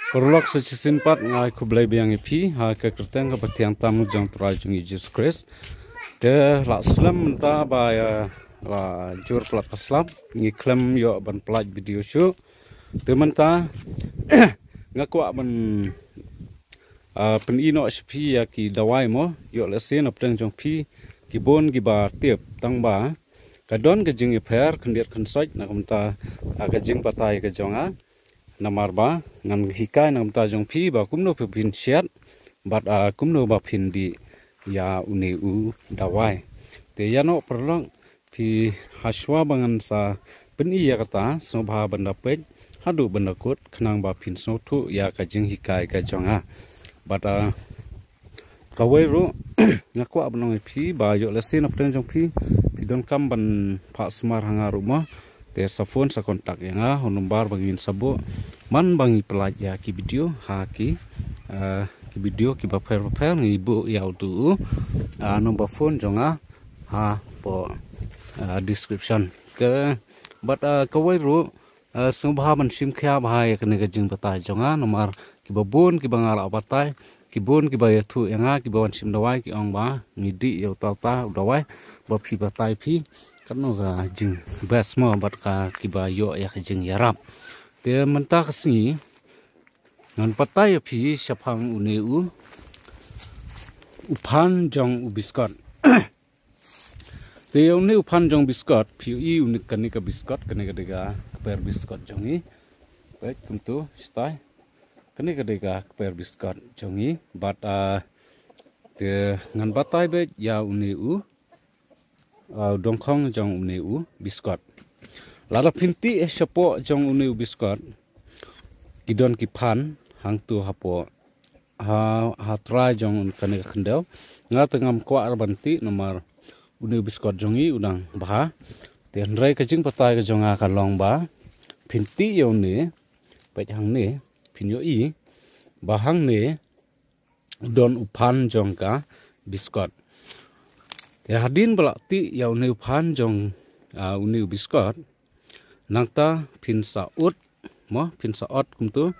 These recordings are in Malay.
Perlok sesimpat ngai kublai biang ipi ha ke kerteng ke betiang tamu jang trai jung Jesus Christ de la slam ta ba ya la jur plat kaslam ngi klem yo ban plat video show de menta ngaku ban pen ino spi ya ki dawai mo yo la sen apteng jong pi ki bon ki ba tiep tang ba kadon ke jing iper kendiat kensait na menta ke jing patai ke jonga namar ba ngan hikai nam ta jong pi ba kumno pe pin siat bat kumno ba pin di ya uni u dawai te ya no perlong pi haswa bangan sa peni ya kata sobha benda pej hadu benda kut khnang ba pin so thu ya ka jing hikai ka jonga bat kawai ro ngakwa abnong pi ba yo lesin apten jong pi don kam ban pha smar hanga rumah te sa phone sa kontak yang honumbar bangin sabo man bangi pelaja ki video ha ki video ki ba per ngi bu ya tu nomor phone jonga ha po description ke but kawai ru subha man sim khya bhai kene ke jing bata jonga nomor ki babun ki bangal abatai ki bon ki ba thu yang ki bon sim dawai ki ong ba ngi di ya ta dawai ba phi batai phi kanu ga jing bas mo bat ka kiba yo ya ka jing yarap te menta khsi ngan patai phi shapang uneu uphan jong biskot te une uphan jong biskot phi i unik kani ka biskot kani ka dega per biskot jongi baik tentu stai kani ka dega per biskot jongi bat te ngan patai be ya uneu dongkong jong uneu biskot lada pinti shapo jong uneu biskot kidon ki phan hang tu hapo ha try jong kane khandel nga tengam kwa banti nomor uneu biskot jongi udang bah ten rai ka jing patai ka jonga ka long ba pinti yo ne pet hang ne pinyo i bahang ne don uphan jong ka biskot ya hadin belakti ya uneu phan jong uneu biskot nangta pinsa ut mo pinsa ot kumtu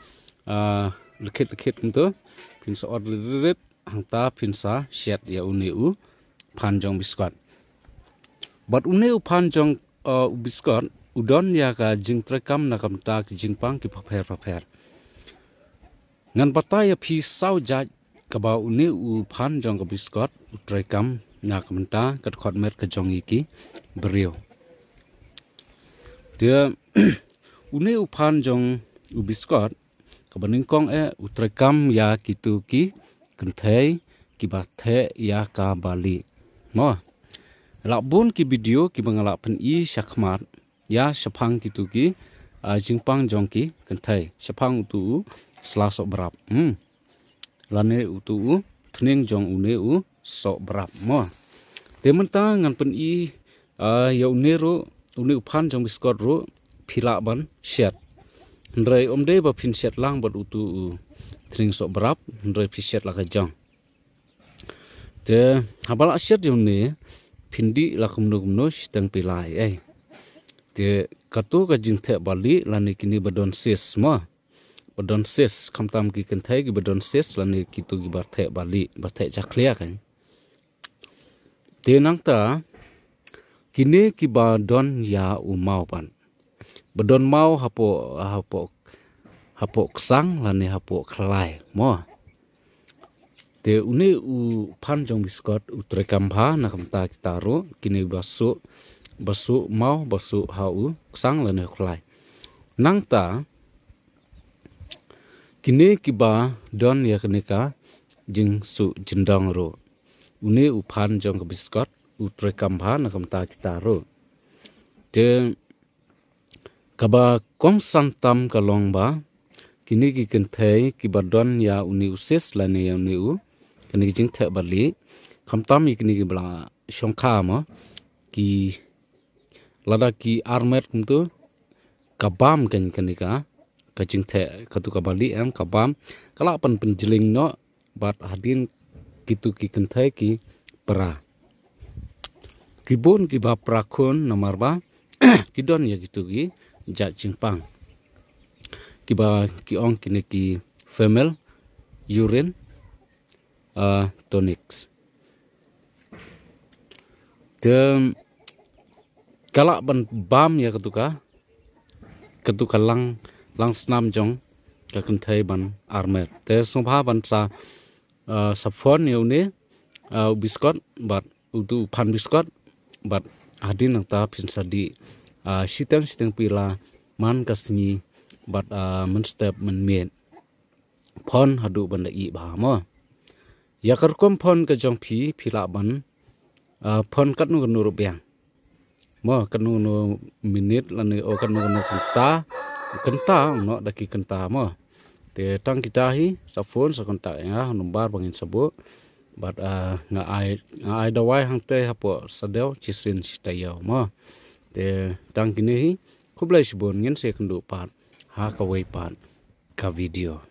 lekit kumtu pinsa ot lirit hangta pinsa shet ya uneu phan jong biskot bat uneu phan jong biskot udon ya ka jing trekam na kamta ki jingpang ki phaper ngan patai ya phi sau jaj ka ba uneu phan jong ka biskot trekam na kamenta kat khot met ka jong iki beriu dia une uphan jong ubiskot ka baningkong utrekam ya kitu ki kenthei ki bathe ya ka bali mo labun ki video ki bangala pen i shakmat ya shapang kitu ki jingpang jong ki kenthei shapang tu slasok berap lane utu thning jong une so berap mo tementa ngan pen i ya unero une uphan jong biskot ro phila ban shet ndrei omde ba phin shet lang bat utu thring so berap ndrei phi shet la ka jong te habala shet yong ne phindi la kumno stang pilai te katu ka jing the bali lani kini badon ses mo badon ses kamtam ki kenthai ki badon ses lani kitu ki bathe bali bathe chaklia kan tenang ta kini ki badon ya umau pan badon mau hapo ksang lani hapo khlai mo te une u phan jong biskot utrekam bha na kamta kitaro kini basu mau basu hau ksang lani khlai nangta kini ki ba don ya kenika jing su jendong ro une u phan jong biskot utrekam bha na kamta kitaro te kaba kong santam kalong ba kini ki kenthei ki badon ya uni uses lani ya uni kini jing the bali kamtam kini ki bla shongkha ma ki lada ki armet kumtu kabam kan kenika ka jing the katu kabali kabam kala pan penjeling no bat hadin kitu ki kenthei ki pra kibun ki ba prakon nomor ba kidon ya gitu ki jat jingpang kiba ki ong kini ki female urine tonics. Te kalak ban bam ya ketuka lang snam jong ka kentai ban armet. Te sungpa ban sa sapfon ya une biskot bat utu pan biskot bat adin nang ta pinsa di siteng pila man kasmi bat men step men met pon hadu ban i ba mo ya kerkom pon ke jong pila ban pon kat nu rupiah mo kanu no minit lani o kanu no kenta no daki kenta mo te tang kita hi sa phone sa kontak ya nombar bangin sabo bat nga ai dawai hang te hapo sadeu chisin chitayo mo te tang kini hi kublai sibon ngin se kendu pat ha ka wei pat ka video